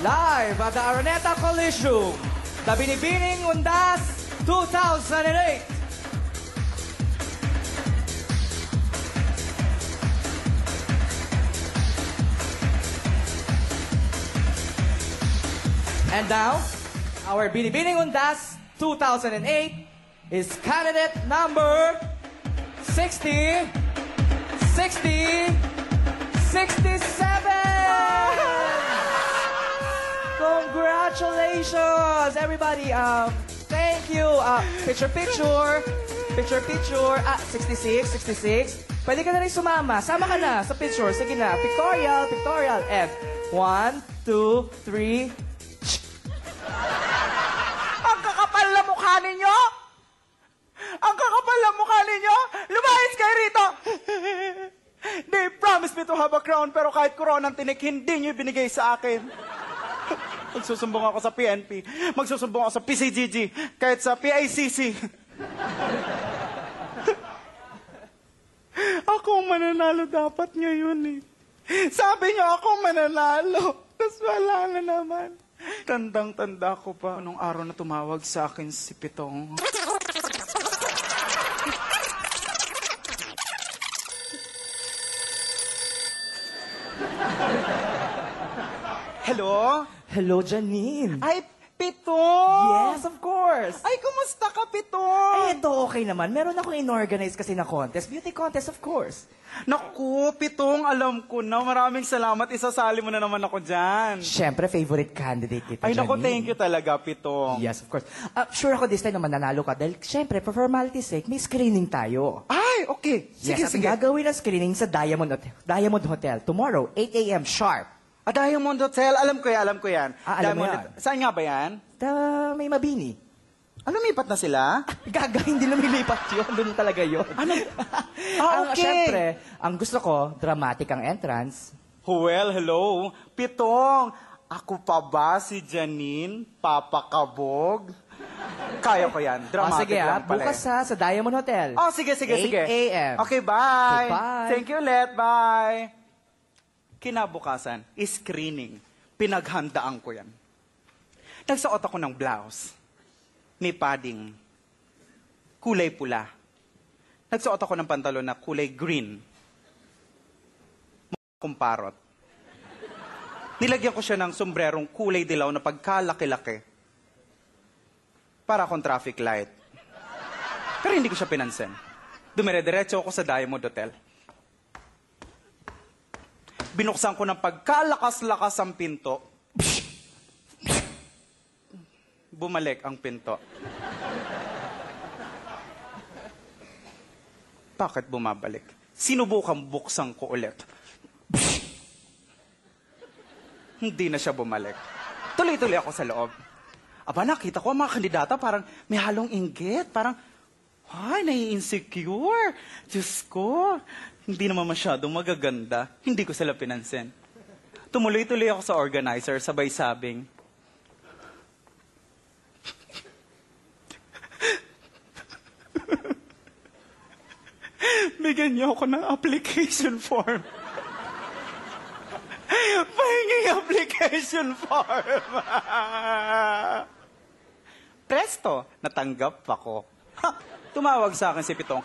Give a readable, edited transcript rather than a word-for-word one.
Live at the Araneta Coliseum, the Binibining Undas 2008. And now, our Binibining Undas 2008 is candidate number 60, 67! Congratulations, everybody! Thank you. Picture. 66. Pwede ka na rin sumama. Sama ka na sa picture. Sige na. Pictorial. And 1, 2, 3. Ang kakapal na mukha ninyo! Ang kakapal na mukha ninyo! Lumayas kayo rito! They promised me to have a crown, pero kahit corona ang tinik, hindi nyo binigay sa akin. Magsusumbong ako sa PNP. Magsusumbong ako sa PCGG. Kahit sa PICC. Ako mananalo dapat ngayon eh. Sabi nyo ako mananalo. Tapos wala na naman. Tandang-tanda ko pa nung araw na tumawag sa akin si Pitong. Hello? Hello, Janine. Ay, Pitong! Yes, of course. Ay, kumusta ka, Pitong? Ay, ito okay naman. Meron akong inorganize kasi na contest. Beauty contest, of course. Naku, Pitong, alam ko na. Maraming salamat. Isasali mo na naman ako dyan. Siyempre, favorite candidate kita, Ay, Janine. naku, thank you talaga, Pitong. Yes, of course. Sure ako this time na mananalo ka dahil, siyempre, for formality's sake, may screening tayo. Ay, okay. Sige, Yes, sige. at gagawin ang screening sa Diamond Hotel tomorrow, 8 a.m. sharp. Diamond Hotel, alam ko yan. Alam mo Diamond yan. Hotel. Saan nga ba yan? May mabini. Lumipat na sila? Gaga, hindi lumilipat yun. Doon talaga yun. Ano? Okay. Siyempre, ang gusto ko, dramatic ang entrance. Well, hello. Pitong, ako pa ba si Janine Papakabog? Kaya ko yan. Dramatic Sige, lang pala. bukas sa Diamond Hotel. Sige. 8 a.m. Okay, bye. Okay, bye. Thank you ulit. Bye. Kinabukasan, screening. Pinaghandaan ko yan. Nagsuot ako ng blouse. May padding. Kulay pula. Nagsuot ako ng pantalon na kulay green. Kumparot. Nilagyan ko siya ng sombrerong kulay dilaw na pagkalaki-laki. Para akong traffic light. Pero hindi ko siya pinansin. Dumire-diretso ako sa Diamond Hotel. Binuksan ko ng pagkalakas-lakas ang pinto. Bumalik ang pinto. Bakit bumabalik? Sinubukang buksan ko ulit. Hindi na siya bumalik. Tuloy-tuloy ako sa loob. Aba, nakita ko ang mga kandidata parang may halong inggit. Parang, ay, nai-insecure. Diyos ko, hindi naman masyadong magaganda. Hindi ko sila pinansin. Tumuloy-tuloy ako sa organizer, sabay sabing, bigyan niyo ako ng application form. Pahinging application form. Presto, natanggap ako. Tumawag sa akin si Pitong.